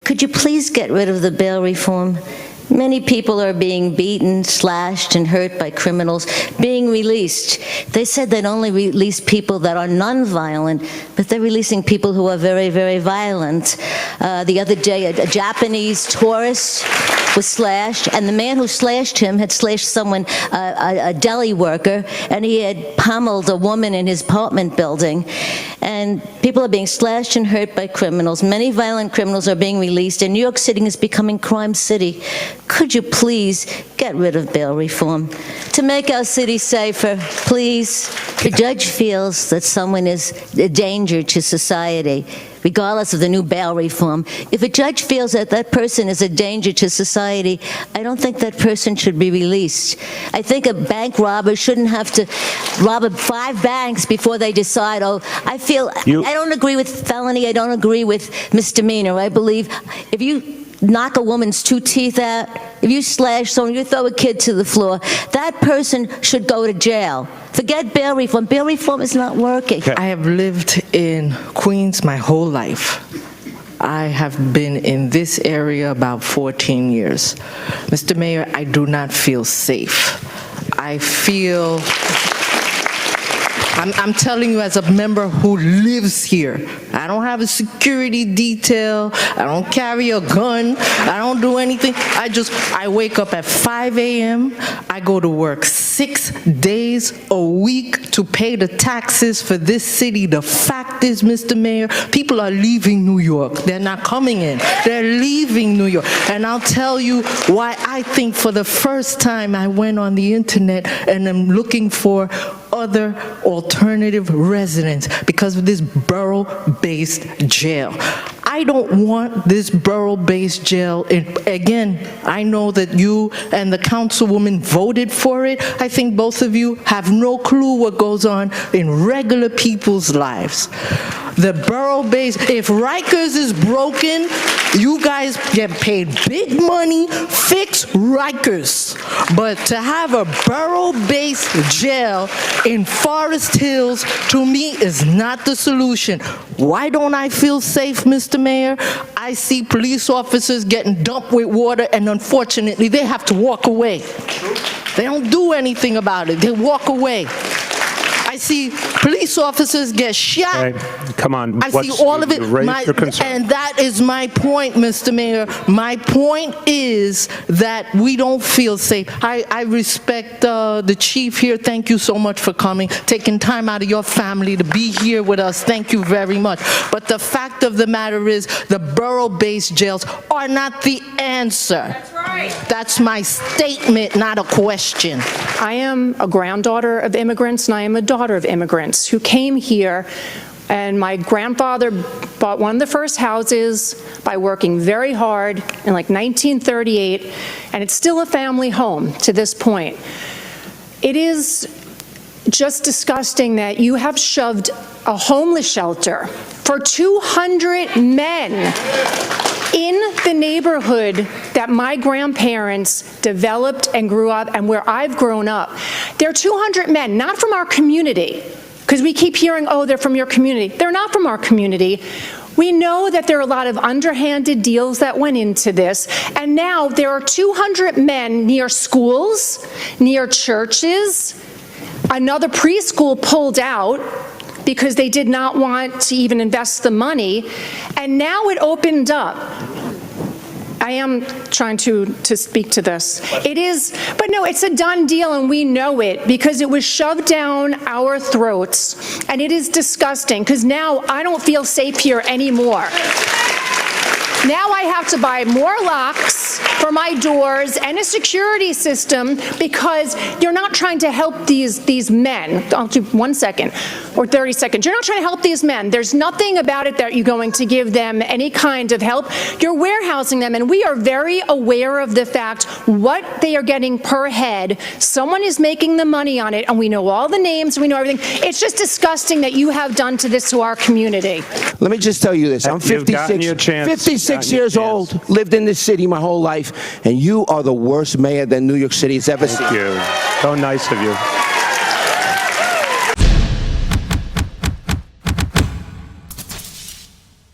Could you please get rid of the bail reform? Many people are being beaten, slashed, and hurt by criminals being released. They said they'd only release people that are nonviolent, but they're releasing people who are very, very violent. The other day, a Japanese tourist was slashed, and the man who slashed him had slashed someone, a deli worker, and he had pummeled a woman in his apartment building. And people are being slashed and hurt by criminals. Many violent criminals are being released, and New York City is becoming crime city. Could you please get rid of bail reform to make our city safer, please? The judge feels that someone is a danger to society, regardless of the new bail reform. If a judge feels that that person is a danger to society, I don't think that person should be released. I think a bank robber shouldn't have to rob 5 banks before they decide, oh, I don't agree with felony, I don't agree with misdemeanor. I believe if you knock a woman's 2 teeth out, if you slash someone, you throw a kid to the floor, that person should go to jail. Forget bail reform. Bail reform is not working. I have lived in Queens my whole life. I have been in this area about 14 years. Mr. Mayor, I do not feel safe. I feel, I'm telling you as a member who lives here, I don't have a security detail, I don't carry a gun, I don't do anything. I wake up at 5 a.m., I go to work 6 days a week to pay the taxes for this city. The fact is, Mr. Mayor, people are leaving New York. They're not coming in. They're leaving New York. And I'll tell you why I think for the first time I went on the internet and I'm looking for other alternative residents because of this borough-based jail. I don't want this borough-based jail. Again, I know that you and the councilwoman voted for it. I think both of you have no clue what goes on in regular people's lives. The borough-based, if Rikers is broken, you guys get paid big money, fix Rikers. But to have a borough-based jail in Forest Hills, to me, is not the solution. Why don't I feel safe, Mr. Mayor? I see police officers getting dumped with water, and unfortunately, they have to walk away. They don't do anything about it. They walk away. I see police officers get shot. Hey, come on. I see all of it. And that is my point, Mr. Mayor. My point is that we don't feel safe. I respect the chief here. Thank you so much for coming, taking time out of your family to be here with us. Thank you very much. But the fact of the matter is the borough-based jails are not the answer. That's right. That's my statement, not a question. I am a granddaughter of immigrants, and I am a daughter of immigrants who came here, and my grandfather bought one of the first houses by working very hard in like 1938, and it's still a family home to this point. It is just disgusting that you have shoved a homeless shelter for 200 men in the neighborhood that my grandparents developed and grew up and where I've grown up. There are 200 men, not from our community, because we keep hearing, oh, they're from your community. They're not from our community. We know that there are a lot of underhanded deals that went into this, and now there are 200 men near schools, near churches. Another preschool pulled out because they did not want to even invest the money, and now it opened up. I am trying to speak to this. It is, but no, it's a done deal, and we know it because it was shoved down our throats, and it is disgusting because now I don't feel safe here anymore. Now I have to buy more locks for my doors and a security system because you're not trying to help these men. I'll do 1 second or 30 seconds. You're not trying to help these men. There's nothing about it that you're going to give them any kind of help. You're warehousing them, and we are very aware of the fact what they are getting per head. Someone is making the money on it, and we know all the names, we know everything. It's just disgusting that you have done to this to our community. Let me just tell you this. I'm 56 years old, lived in this city my whole life, and you are the worst mayor that New York City has ever seen. Thank you. So nice of you.